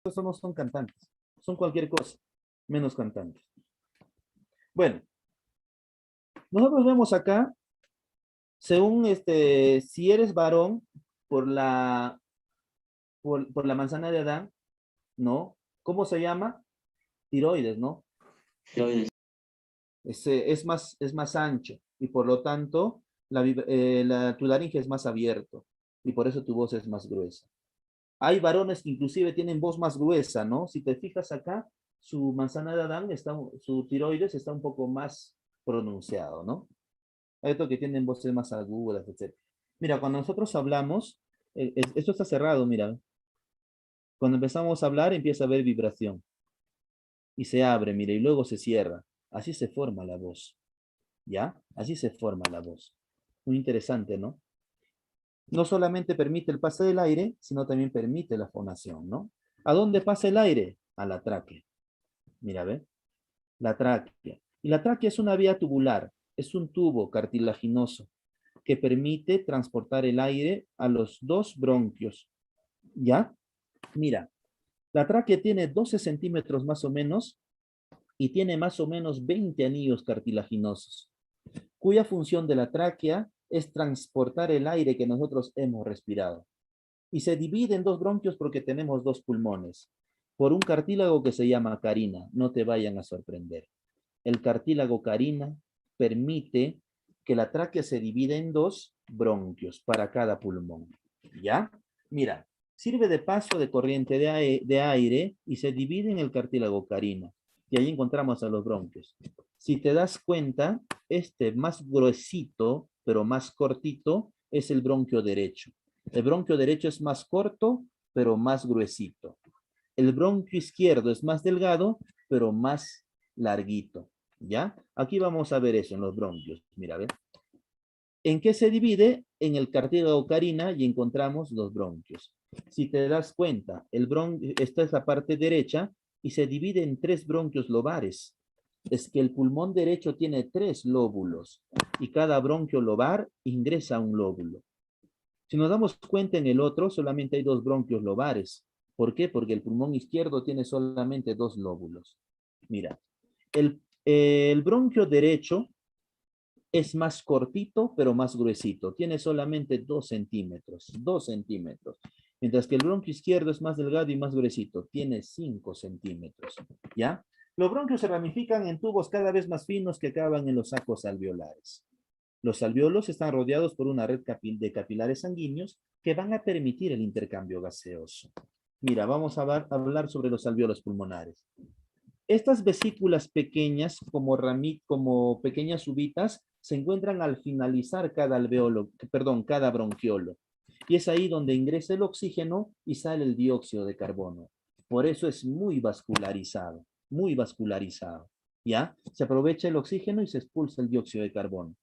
eso no son cantantes. Son cualquier cosa, menos cantantes. Bueno, nosotros vemos acá, según si eres varón, por por la manzana de Adán, ¿no? ¿Cómo se llama? Tiroides, ¿no? Tiroides. Es más ancho y por lo tanto tu laringe es más abierto y por eso tu voz es más gruesa. Hay varones que inclusive tienen voz más gruesa, ¿no? Si te fijas acá, su manzana de Adán, su tiroides está un poco más pronunciado, ¿no? Hay otros que tienen voces más agudas, etc. Mira, cuando nosotros hablamos, esto está cerrado, mira. Cuando empezamos a hablar empieza a haber vibración y se abre, mira, y luego se cierra. Así se forma la voz, ¿ya? Así se forma la voz. Muy interesante, ¿no? No solamente permite el pase del aire, sino también permite la fonación, ¿no? ¿A dónde pasa el aire? A la tráquea. Mira, ¿ve? La tráquea. Y la tráquea es una vía tubular, es un tubo cartilaginoso que permite transportar el aire a los dos bronquios. ¿Ya? Mira, la tráquea tiene 12 centímetros más o menos y tiene más o menos 20 anillos cartilaginosos, cuya función de la tráquea es transportar el aire que nosotros hemos respirado. Y se divide en dos bronquios porque tenemos dos pulmones, por un cartílago que se llama carina, no te vayan a sorprender. El cartílago carina permite que la tráquea se divida en dos bronquios para cada pulmón. ¿Ya? Mira, sirve de paso de corriente de aire y se divide en el cartílago carina. Y ahí encontramos a los bronquios. Si te das cuenta, este más gruesito, pero más cortito, es el bronquio derecho. El bronquio derecho es más corto, pero más gruesito. El bronquio izquierdo es más delgado, pero más larguito. ¿Ya? Aquí vamos a ver eso en los bronquios. Mira, a ver. ¿En qué se divide? En el cartílago carina y encontramos los bronquios. Si te das cuenta, esta es la parte derecha y se divide en tres bronquios lobares. Es que el pulmón derecho tiene tres lóbulos y cada bronquio lobar ingresa un lóbulo. Si nos damos cuenta en el otro, solamente hay dos bronquios lobares. ¿Por qué? Porque el pulmón izquierdo tiene solamente dos lóbulos. Mira, el bronquio derecho es más cortito, pero más gruesito. Tiene solamente 2 centímetros. 2 centímetros. Mientras que el bronquio izquierdo es más delgado y más gruesito. Tiene 5 centímetros. ¿Ya? Los bronquios se ramifican en tubos cada vez más finos que acaban en los sacos alveolares. Los alveolos están rodeados por una red de capilares sanguíneos que van a permitir el intercambio gaseoso. Mira, vamos a hablar sobre los alveolos pulmonares. Estas vesículas pequeñas, como pequeñas uvitas, se encuentran al finalizar cada bronquiolo. Y es ahí donde ingresa el oxígeno y sale el dióxido de carbono. Por eso es muy vascularizado, muy vascularizado. ¿Ya? Se aprovecha el oxígeno y se expulsa el dióxido de carbono.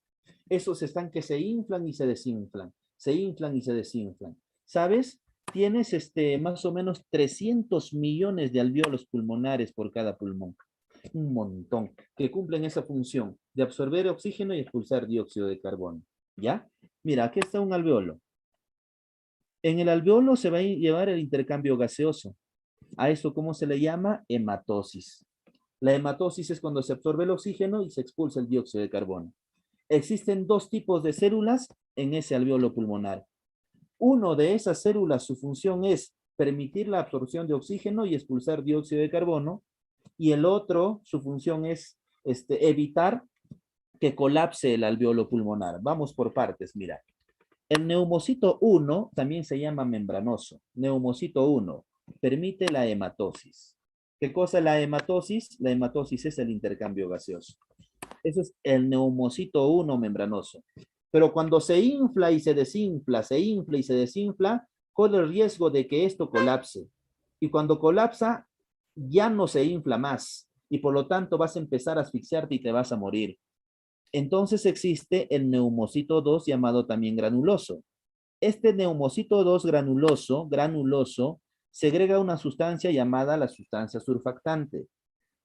Esos están que se inflan y se desinflan, se inflan y se desinflan. ¿Sabes? Tienes más o menos 300 millones de alvéolos pulmonares por cada pulmón. Un montón que cumplen esa función de absorber oxígeno y expulsar dióxido de carbono. ¿Ya? Mira, aquí está un alveolo. En el alveolo se va a llevar el intercambio gaseoso. A esto, ¿cómo se le llama? Hematosis. La hematosis es cuando se absorbe el oxígeno y se expulsa el dióxido de carbono. Existen dos tipos de células en ese alveolo pulmonar. Uno de esas células, su función es permitir la absorción de oxígeno y expulsar dióxido de carbono, y el otro, su función es evitar que colapse el alveolo pulmonar. Vamos por partes, mira. El neumocito 1 también se llama membranoso. Neumocito 1 permite la hematosis. ¿Qué cosa es la hematosis? La hematosis es el intercambio gaseoso. Eso es el neumocito 1 membranoso. Pero cuando se infla y se desinfla, se infla y se desinfla, corre el riesgo de que esto colapse. Y cuando colapsa, ya no se infla más. Y por lo tanto vas a empezar a asfixiarte y te vas a morir. Entonces existe el neumocito 2 llamado también granuloso. Este neumocito 2 granuloso, segrega una sustancia llamada la sustancia surfactante.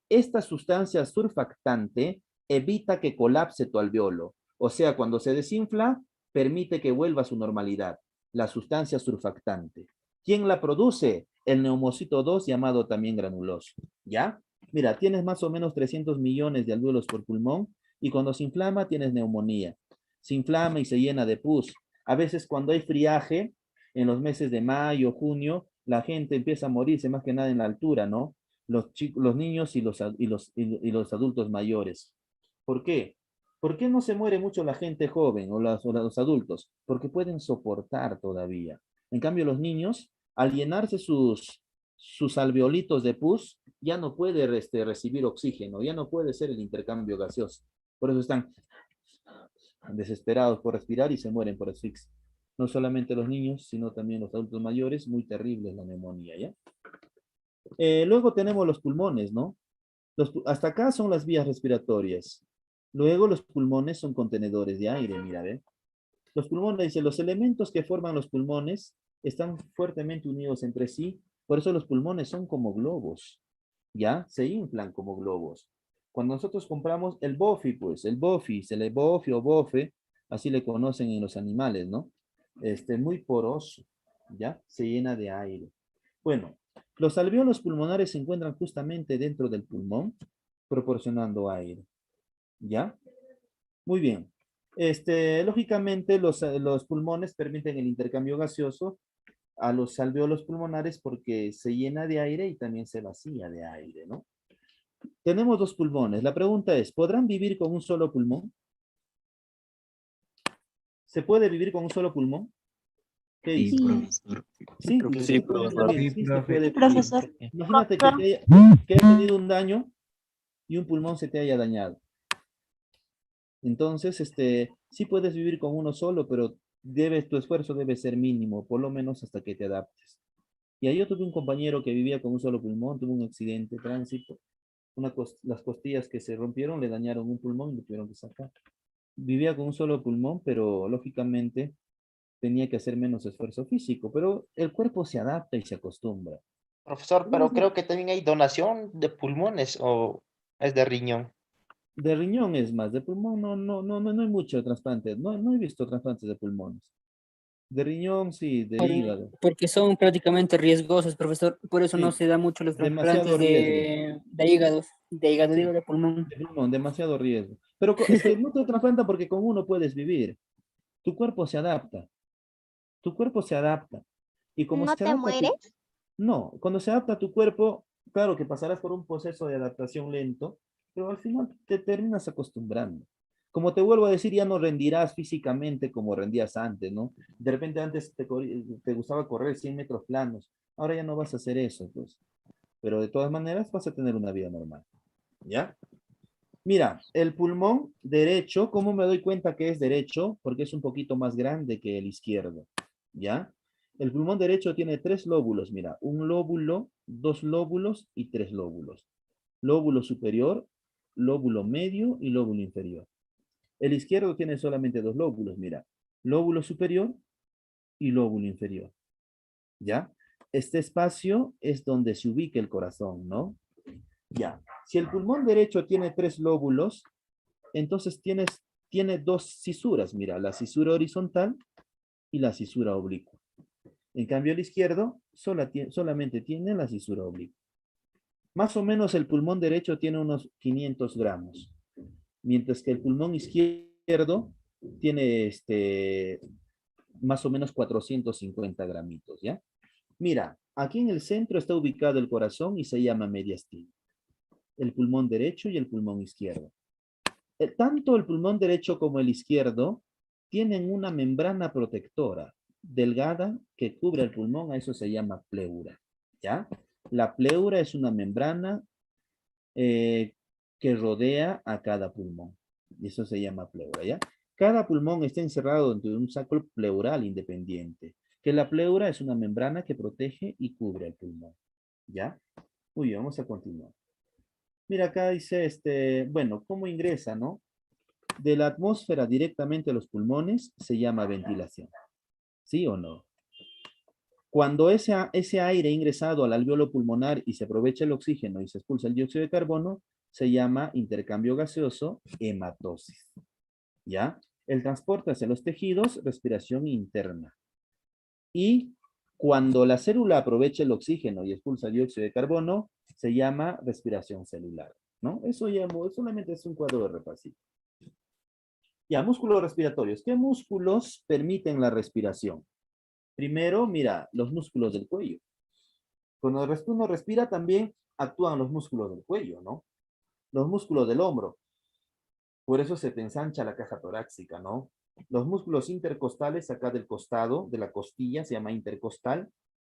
Esta sustancia surfactante evita que colapse tu alveolo. O sea, cuando se desinfla, permite que vuelva a su normalidad. La sustancia surfactante. ¿Quién la produce? el neumocito 2, llamado también granuloso, ¿ya? Mira, tienes más o menos 300 millones de alvéolos por pulmón y cuando se inflama tienes neumonía. Se inflama y se llena de pus. A veces cuando hay friaje, en los meses de mayo, junio, la gente empieza a morirse más que nada en la altura, ¿no? Los chicos, los niños y los adultos mayores. ¿Por qué? ¿Por qué no se muere mucho la gente joven o los adultos? Porque pueden soportar todavía. En cambio, los niños, al llenarse sus alveolitos de pus, ya no puede recibir oxígeno, ya no puede ser el intercambio gaseoso. Por eso están desesperados por respirar y se mueren por asfixia. No solamente los niños, sino también los adultos mayores, muy terrible la neumonía, ¿ya? Luego tenemos los pulmones, ¿no? Hasta acá son las vías respiratorias. Luego los pulmones son contenedores de aire, mira, ¿ve? Los pulmones, dice, los elementos que forman los pulmones están fuertemente unidos entre sí, por eso los pulmones son como globos, ¿ya? Se inflan como globos. Cuando nosotros compramos el bofi, pues, el bofi, se le bofi o bofe, así le conocen en los animales, ¿no? Muy poroso, ¿ya? Se llena de aire. Bueno, los alvéolos pulmonares se encuentran justamente dentro del pulmón, proporcionando aire, ¿ya? Muy bien. Lógicamente, los pulmones permiten el intercambio gaseoso a los alvéolos pulmonares porque se llena de aire y también se vacía de aire, ¿no? Tenemos dos pulmones. La pregunta es, ¿podrán vivir con un solo pulmón? ¿Se puede vivir con un solo pulmón? ¿Qué Sí, dice? Sí, profesor. Sí, Sí, ustedes pueden profesor. vivir, sí, sí se profe. puede Sí, vivir. profe. profesor. Imagínate que haya tenido un daño y un pulmón se te haya dañado. Entonces, sí puedes vivir con uno solo, pero tu esfuerzo debe ser mínimo, por lo menos hasta que te adaptes. Y ahí yo tuve un compañero que vivía con un solo pulmón, tuvo un accidente de tránsito, las costillas que se rompieron le dañaron un pulmón y lo tuvieron que sacar. Vivía con un solo pulmón, pero lógicamente tenía que hacer menos esfuerzo físico, pero el cuerpo se adapta y se acostumbra. Profesor, pero creo que también hay donación de pulmones o es de riñón. De riñón es más, de pulmón no hay mucho trasplante, no he visto trasplantes de pulmones. De riñón sí, de hígado, Porque son prácticamente riesgosos, profesor. Por eso no sí, se da mucho los demasiado trasplantes riesgo, de hígado, digo, sí, de pulmón. de pulmón, demasiado riesgo. Pero es que no te trasplantan porque con uno puedes vivir. Tu cuerpo se adapta, tu cuerpo se adapta. Y como ¿No se te adapta mueres? no, cuando se adapta a tu cuerpo, claro que pasarás por un proceso de adaptación lento, pero al final te terminas acostumbrando. Como te vuelvo a decir, ya no rendirás físicamente como rendías antes, ¿no? De repente antes te gustaba correr 100 metros planos, ahora ya no vas a hacer eso, pues. Pero de todas maneras vas a tener una vida normal, ¿ya? Mira, el pulmón derecho, ¿cómo me doy cuenta que es derecho? Porque es un poquito más grande que el izquierdo, ¿ya? El pulmón derecho tiene tres lóbulos, mira, un lóbulo, dos lóbulos y tres lóbulos. Lóbulo superior, lóbulo medio y lóbulo inferior. El izquierdo tiene solamente dos lóbulos, mira, lóbulo superior y lóbulo inferior, ¿ya? Este espacio es donde se ubica el corazón, ¿no? Ya. Si el pulmón derecho tiene tres lóbulos, entonces tiene dos cisuras, mira, la cisura horizontal y la cisura oblicua. En cambio, el izquierdo solamente tiene la cisura oblicua. Más o menos el pulmón derecho tiene unos 500 gramos, mientras que el pulmón izquierdo tiene más o menos 450 gramitos, ¿ya? Mira, aquí en el centro está ubicado el corazón y se llama mediastino, el pulmón derecho y el pulmón izquierdo. Tanto el pulmón derecho como el izquierdo tienen una membrana protectora delgada que cubre el pulmón, a eso se llama pleura, ¿ya? La pleura es una membrana eh, que rodea a cada pulmón, y eso se llama pleura, ¿ya? Cada pulmón está encerrado dentro de un saco pleural independiente, que la pleura es una membrana que protege y cubre el pulmón, ¿ya? Muy bien, vamos a continuar. Mira, acá dice, bueno, ¿cómo ingresa, no? De la atmósfera directamente a los pulmones se llama ventilación. ¿Sí o no? Cuando ese aire ingresado al alveolo pulmonar y se aprovecha el oxígeno y se expulsa el dióxido de carbono, se llama intercambio gaseoso, hematosis. ¿Ya? El transporte hacia los tejidos, respiración interna. Y Cuando la célula aprovecha el oxígeno y expulsa dióxido de carbono, se llama respiración celular, ¿no? Eso ya solamente es un cuadro de repasito. Ya, músculos respiratorios. ¿Qué músculos permiten la respiración? Primero, mira, los músculos del cuello. Cuando uno respira también actúan los músculos del cuello, ¿no? Los músculos del hombro. Por eso se te ensancha la caja torácica, ¿no? Los músculos intercostales, acá del costado, de la costilla, se llama intercostal.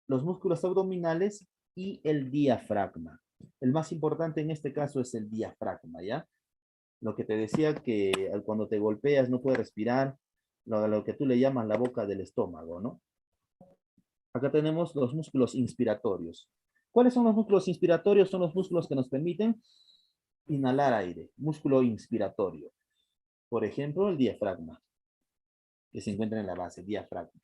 Los músculos abdominales y el diafragma. El más importante en este caso es el diafragma, ¿ya? Lo que te decía que cuando te golpeas no puedes respirar, lo que tú le llamas la boca del estómago, ¿no? Acá tenemos los músculos inspiratorios. ¿Cuáles son los músculos inspiratorios? Son los músculos que nos permiten inhalar aire, músculo inspiratorio. Por ejemplo, el diafragma, que se encuentra en la base, diafragma.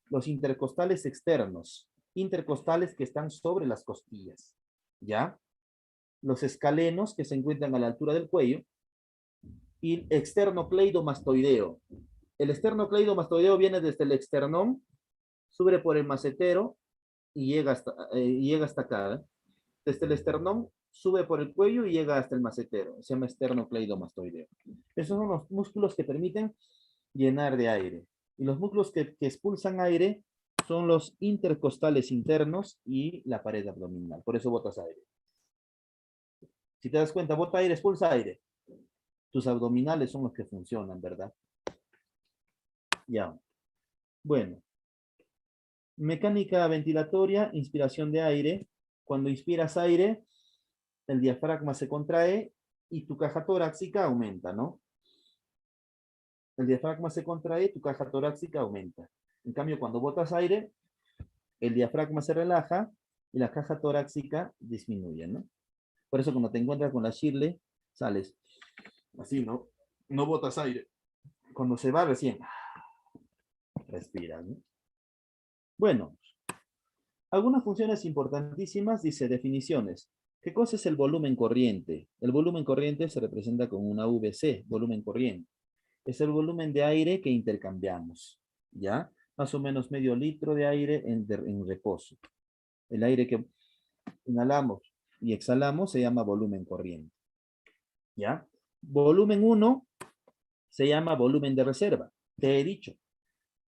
Los intercostales externos, intercostales que están sobre las costillas, ¿ya? Los escalenos que se encuentran a la altura del cuello y el externocleidomastoideo. El externocleidomastoideo viene desde el esternón, sube por el macetero y llega hasta acá, ¿eh? Desde el esternón sube por el cuello y llega hasta el macetero. Se llama esternocleidomastoideo. Esos son los músculos que permiten llenar de aire. Y los músculos que expulsan aire son los intercostales internos y la pared abdominal. Por eso botas aire. Si te das cuenta, bota aire, expulsa aire. Tus abdominales son los que funcionan, ¿verdad? Ya. Bueno. Mecánica ventilatoria, inspiración de aire. Cuando inspiras aire, el diafragma se contrae y tu caja torácica aumenta, ¿no? El diafragma se contrae, tu caja torácica aumenta. En cambio, cuando botas aire, el diafragma se relaja y la caja torácica disminuye, ¿no? Por eso cuando te encuentras con la Shirley, sales así, ¿no? No botas aire. Cuando se va recién, respiras, ¿no? Bueno, algunas funciones importantísimas, dice definiciones. ¿Qué cosa es el volumen corriente? El volumen corriente se representa con una VC, volumen corriente. Es el volumen de aire que intercambiamos, ¿ya? Más o menos medio litro de aire en reposo. El aire que inhalamos y exhalamos se llama volumen corriente, ¿ya? Volumen 1 se llama volumen de reserva. Te he dicho,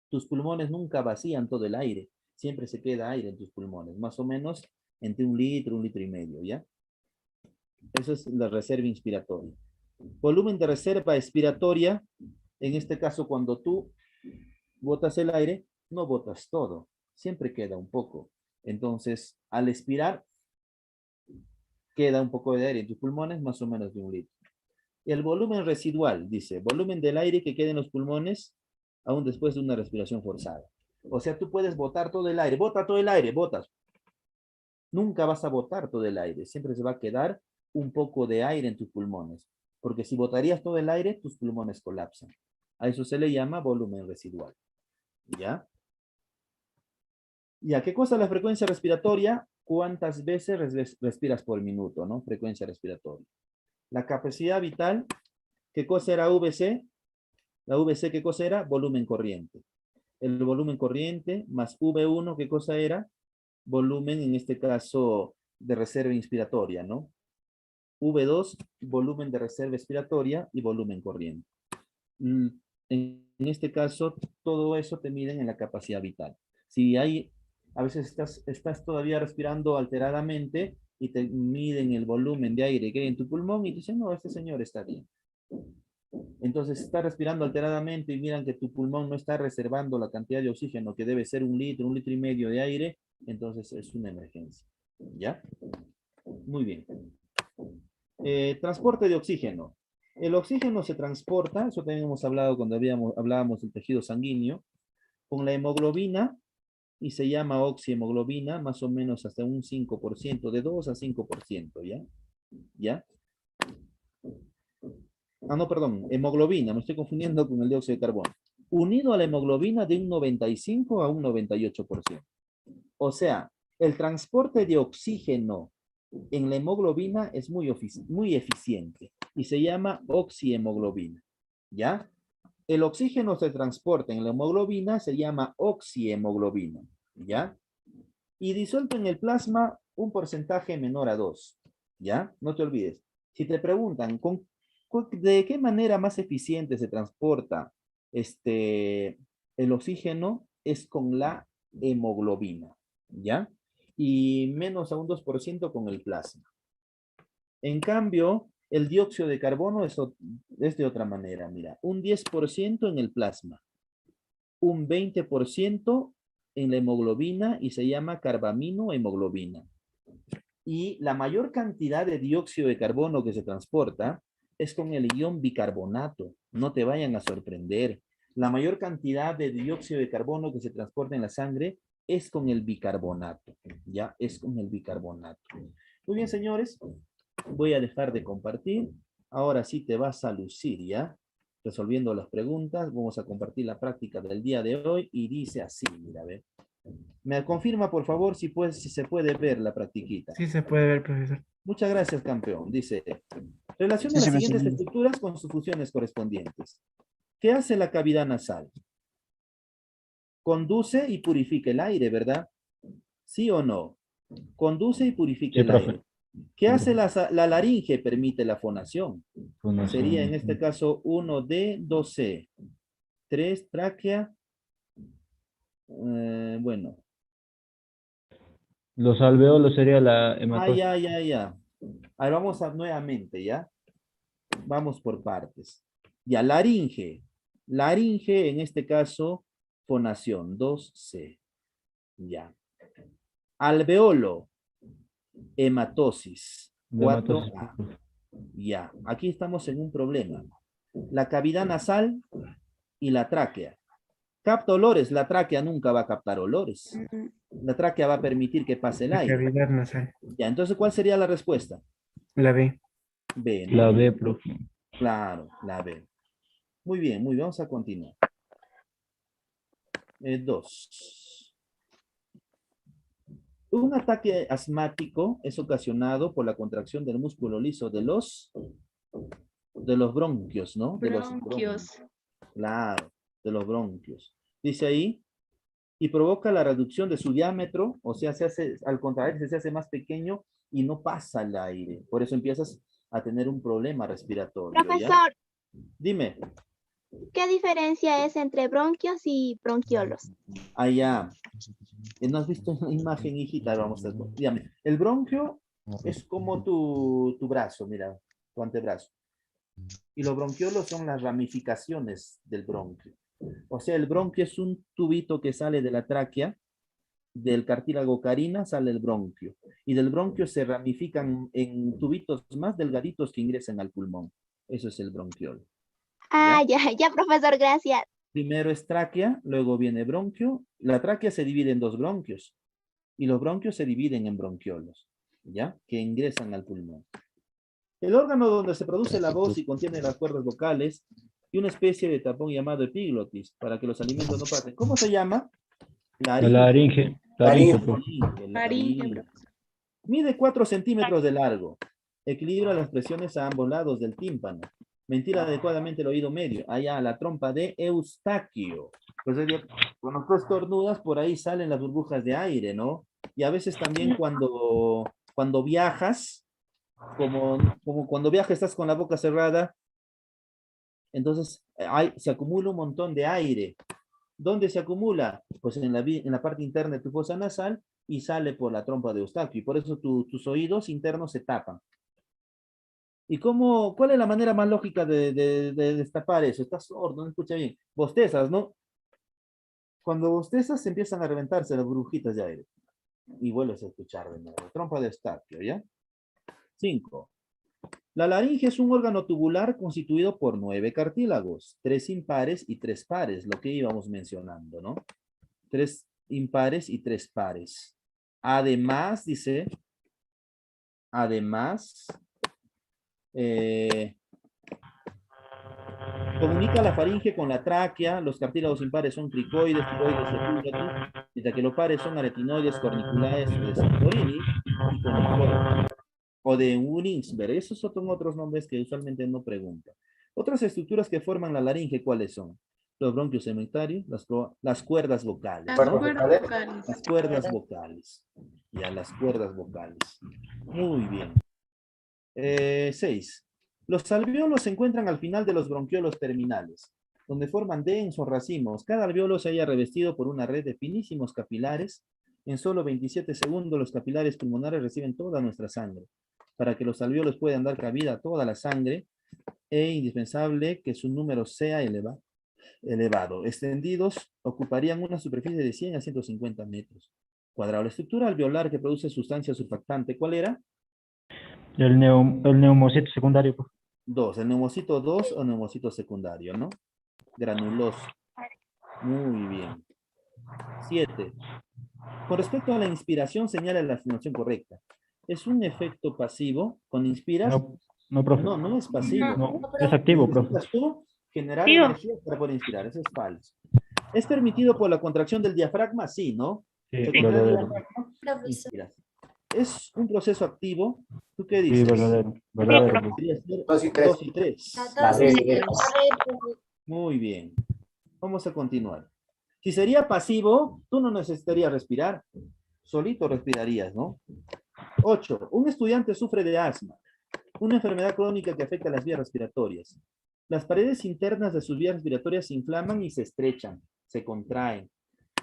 tus pulmones nunca vacían todo el aire. Siempre se queda aire en tus pulmones, más o menos entre un litro y medio, ¿ya? Eso es la reserva inspiratoria. Volumen de reserva expiratoria, en este caso cuando tú botas el aire, no botas todo, siempre queda un poco. Entonces, al expirar, queda un poco de aire en tus pulmones, más o menos de un litro. Y el volumen residual, dice, volumen del aire que queda en los pulmones aún después de una respiración forzada. O sea, tú puedes botar todo el aire, bota todo el aire, botas. Nunca vas a botar todo el aire, siempre se va a quedar un poco de aire en tus pulmones, porque si botarías todo el aire, tus pulmones colapsan. A eso se le llama volumen residual. ¿Ya? ¿Ya? ¿Qué cosa es la frecuencia respiratoria? ¿Cuántas veces respiras por minuto, no? Frecuencia respiratoria. La capacidad vital, ¿qué cosa era VC? La VC, ¿qué cosa era? Volumen corriente. El volumen corriente más V1, ¿qué cosa era? Volumen, en este caso, de reserva inspiratoria, ¿no? V2, volumen de reserva expiratoria y volumen corriente. En este caso, todo eso te miden en la capacidad vital. Si hay, a veces estás todavía respirando alteradamente y te miden el volumen de aire que hay en tu pulmón y te dicen, no, este señor está bien. Entonces, está respirando alteradamente y miran que tu pulmón no está reservando la cantidad de oxígeno que debe ser un litro y medio de aire, entonces es una emergencia. ¿Ya? Muy bien. Transporte de oxígeno. El oxígeno se transporta, eso también hemos hablado cuando hablábamos del tejido sanguíneo, con la hemoglobina, y se llama oxihemoglobina, más o menos hasta un 5%, de 2 a 5%, ¿ya? ¿Ya? Ah, no, perdón, hemoglobina, me estoy confundiendo con el dióxido de carbono. Unido a la hemoglobina de un 95 a un 98%. O sea, el transporte de oxígeno en la hemoglobina es muy eficiente y se llama oxihemoglobina, ¿ya? El oxígeno se transporta en la hemoglobina, se llama oxihemoglobina, ¿ya? y disuelto en el plasma un porcentaje menor a 2. ¿Ya? No te olvides. Si te preguntan, ¿de qué manera más eficiente se transporta el oxígeno? Es con la hemoglobina, ¿ya? Y menos a un 2% con el plasma. En cambio, el dióxido de carbono es de otra manera, mira, un 10% en el plasma, un 20% en la hemoglobina y se llama carbaminohemoglobina. Y la mayor cantidad de dióxido de carbono que se transporta es con el ion bicarbonato. No te vayan a sorprender. La mayor cantidad de dióxido de carbono que se transporta en la sangre es con el bicarbonato. Ya, es con el bicarbonato. Muy bien, señores. Voy a dejar de compartir. Ahora sí te vas a lucir, ¿ya? Resolviendo las preguntas. Vamos a compartir la práctica del día de hoy y dice así, mira, ve. Me confirma, por favor, si se puede ver la practiquita. Sí se puede ver, profesor. Muchas gracias, campeón. Dice, relaciona Sí, las sí, siguientes profesor. estructuras con sus funciones correspondientes. ¿Qué hace la cavidad nasal? Conduce y purifica el aire, ¿verdad? ¿Sí o no? Conduce y purifica Sí, el profe. aire. ¿Qué hace la laringe? Permite la fonación. Sería en este Fonación. caso 1D, 2C. 3, tráquea. Bueno. Los alveolos sería la hematosis. Ya. Ahora vamos nuevamente, ¿ya? Vamos por partes. Ya, laringe. Laringe, en este caso, fonación, 2C. Ya. Alveolo, hematosis, Hematosis. 4A. Ya, aquí estamos en un problema. La cavidad nasal y la tráquea. Capta olores, la tráquea nunca va a captar olores. La tráquea va a permitir que pase el La aire. cavidad nasal. Ya, entonces, ¿cuál sería la respuesta? La B. B, ¿no? La B, profe. Claro, la B. Muy bien, vamos a continuar. 2. Un ataque asmático es ocasionado por la contracción del músculo liso de los bronquios, ¿no? De los Bronquios. claro, de los bronquios. Dice ahí, y provoca la reducción de su diámetro, o sea, al contrario, se hace más pequeño y no pasa el aire. Por eso empiezas a tener un problema respiratorio, ¿ya? Profesor, Dime. ¿qué diferencia es entre bronquios y bronquiolos? Allá. ¿No has visto una imagen, hijita? Vamos a ver. Dígame. El bronquio es como tu brazo, mira, tu antebrazo. Y los bronquiolos son las ramificaciones del bronquio. O sea, el bronquio es un tubito que sale de la tráquea, del cartílago carina sale el bronquio. Y del bronquio se ramifican en tubitos más delgaditos que ingresan al pulmón. Eso es el bronquiolo. Ah, ya, profesor, gracias. Primero es tráquea, luego viene bronquio. La tráquea se divide en 2 bronquios. Y los bronquios se dividen en bronquiolos, ¿ya? Que ingresan al pulmón. El órgano donde se produce la voz y contiene las cuerdas vocales y una especie de tapón llamado epiglotis para que los alimentos no pasen. ¿Cómo se llama? Laringe. Laringe. Laringe, profe. Laringe. Mide 4 centímetros de largo. Equilibra las presiones a ambos lados del tímpano. Ventila adecuadamente el oído medio. Allá la trompa de Eustaquio. Pues cuando tú estornudas, por ahí salen las burbujas de aire, ¿no? Y a veces también cuando viajas, como cuando viajas estás con la boca cerrada, entonces se acumula un montón de aire. ¿Dónde se acumula? Pues en la parte interna de tu fosa nasal y sale por la trompa de Eustaquio. Y por eso tus oídos internos se tapan. ¿Y cuál es la manera más lógica de destapar eso? Estás sordo, no escucha bien. Bostezas, ¿no? Cuando bostezas empiezan a reventarse las burbujitas de aire. Y vuelves a escuchar de nuevo. Trompa de Eustaquio, ¿ya? 5. La laringe es un órgano tubular constituido por 9 cartílagos, 3 impares y 3 pares, lo que íbamos mencionando, ¿no? 3 impares y 3 pares. Además, dice, comunica la faringe con la tráquea, los cartílagos impares son cricoides, tiroides, epígratis, mientras que los pares son aretinoides, corniculares, de Santorini y coniformes. O de Wurtzberg. Esos son otros nombres que usualmente no preguntan. Otras estructuras que forman la laringe, ¿cuáles son? los bronquios cementarios, las cuerdas vocales, Las ¿no? cuerdas vocales. Las cuerdas vocales. Ya, las cuerdas vocales. Muy bien. 6. Los alvéolos se encuentran al final de los bronquiolos terminales, donde forman densos racimos. Cada alvéolo se halla revestido por una red de finísimos capilares. En solo 27 segundos los capilares pulmonares reciben toda nuestra sangre. Para que los alvéolos puedan dar cabida a toda la sangre, es indispensable que su número sea elevado. Extendidos, ocuparían una superficie de 100 a 150 metros cuadrados. La estructura alveolar que produce sustancia surfactante, ¿cuál era? El neumocito secundario, profe. 2. El neumocito 2 o neumocito secundario, ¿no? Granuloso. Muy bien. 7. Con respecto a la inspiración, señala la afirmación correcta. ¿Es un efecto pasivo? Cuando inspiras, No, profe. no es pasivo. No, es activo, profe. Necesitas tú generar Activo. energía para poder inspirar. Eso es falso. ¿Es permitido por la contracción del diafragma? Sí, ¿no? Sí, Se contrae el verdadero. diafragma, inspiras. ¿Es un proceso activo? ¿Tú qué Sí, dices? verdadero. Verdadero, profe. Debería ser 2 y 3. 2 y 3. La B. Muy bien. Vamos a continuar. Si sería pasivo, tú no necesitarías respirar. Solito respirarías, ¿no? 8. Un estudiante sufre de asma, una enfermedad crónica que afecta a las vías respiratorias. Las paredes internas de sus vías respiratorias se inflaman y se estrechan, se contraen.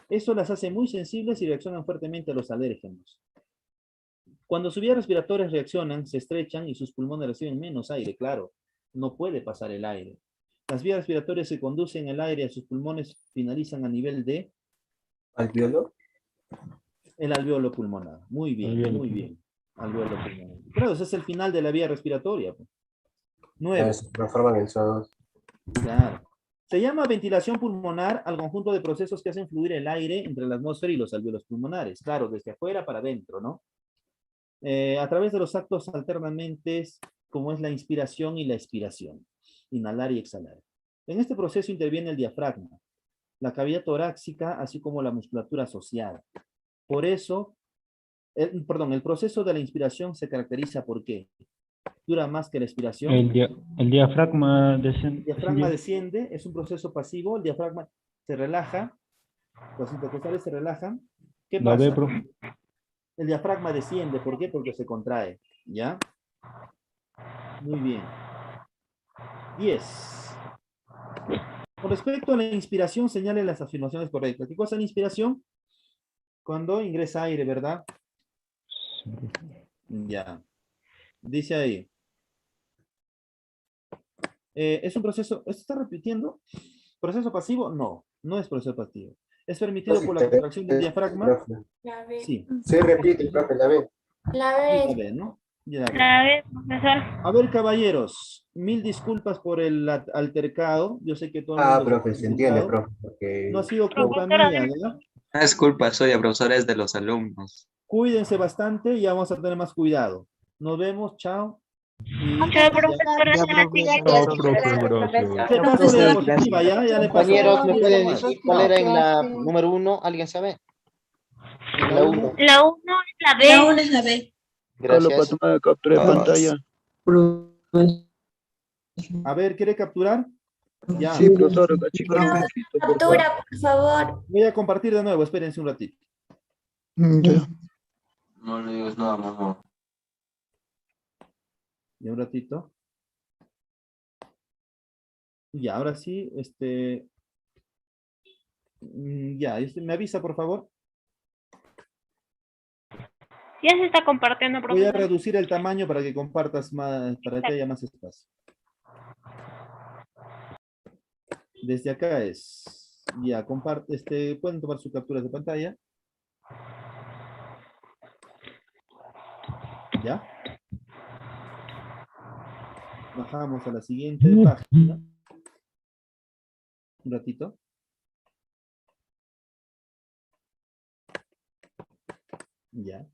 Eso las hace muy sensibles y reaccionan fuertemente a los alérgenos. Cuando sus vías respiratorias reaccionan, se estrechan y sus pulmones reciben menos aire, claro. No puede pasar el aire. Las vías respiratorias que conducen el aire a sus pulmones finalizan a nivel de ¿Alvéolo? el alvéolo pulmonar. Muy bien, Alvéolo muy pulmonar. bien. Alvéolo pulmonar. Claro, ese es el final de la vía respiratoria. 9. Se transforman en CO2. Claro. Se llama ventilación pulmonar al conjunto de procesos que hacen fluir el aire entre la atmósfera y los alvéolos pulmonares. Claro, desde afuera para adentro, ¿no? A través de los actos alternamente, como es la inspiración y la expiración. Inhalar y exhalar. En este proceso interviene el diafragma, la cavidad torácica, así como la musculatura asociada. Por eso, el proceso de la inspiración se caracteriza por ¿qué? Dura más que la expiración. El diafragma desciende. El diafragma desciende, es un proceso pasivo, el diafragma se relaja, los intercostales se relajan. ¿Qué La B, pasa? profe. El diafragma desciende, ¿por qué? Porque se contrae, ¿ya? Muy bien. 10. Con respecto a la inspiración, señale las afirmaciones correctas. ¿Qué cosa es la inspiración? Cuando ingresa aire, ¿verdad? Ya. Dice ahí. ¿Es un proceso? ¿Esto está repitiendo? ¿Proceso pasivo? No, no es proceso pasivo. ¿Es permitido por la contracción del diafragma? La B. Sí. Sí, repite, profe, la B. La Ya B. ve, ¿no? Ya ve. La B, profesor. A ver, caballeros, mil disculpas por el altercado. Yo sé que todo el mundo Profe, está se entiende, altercado. profe. Porque... No ha sido culpa Profesora, mía, ¿verdad? No es culpa suya, profesor, es de los alumnos. Cuídense bastante y vamos a tener más cuidado. Nos vemos, chao. Y Chao, profesor. Hasta la siguiente. ¿qué pasa de diapositiva? Ya le pasó. Compañeros, ¿me pueden No. decir cuál era en la número 1? ¿Alguien sabe? En la 1. La 1 es la B. La 1 es la B. Gracias. captura de pantalla. A ver, ¿quiere capturar? Ya. profesor, Captura, por favor. Voy a compartir de nuevo, espérense un ratito. No le digas nada, mamá. Ya un ratito. Ya, ahora sí, ya, me avisa, por favor. Ya se está compartiendo, Voy a profesor. reducir el tamaño para que compartas más, para que haya más espacio. Desde acá es, ya, comparte, pueden tomar sus capturas de pantalla. ¿Ya? Bajamos a la siguiente página. Un ratito. Ya.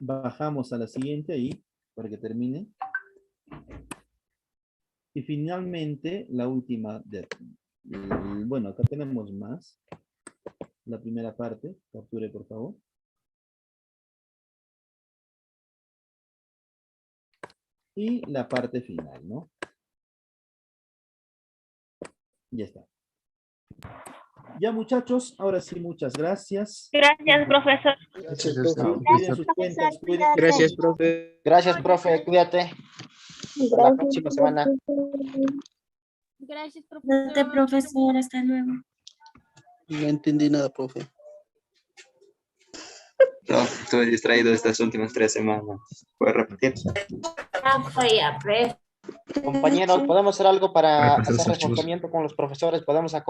Bajamos a la siguiente ahí, para que termine. Y finalmente, la última. Bueno, acá tenemos más. La primera parte. Capture, por favor. y la parte final, ¿no? Ya está. Ya, muchachos, ahora sí, muchas gracias. Gracias, profesor. Gracias, Chao, profesor. cuiden sus cuentas, cuiden sus Gracias, cuentas. profe. Gracias, profe, cuídate. Hasta la próxima semana. Gracias, Cuídate, profesor, hasta luego. No entendí nada, profe. No, estuve distraído estas últimas 3 semanas. ¿Puedes repetir? Compañeros, ¿podemos hacer algo para Repasar los hacer archivos. reforzamiento con los profesores? ¿Podemos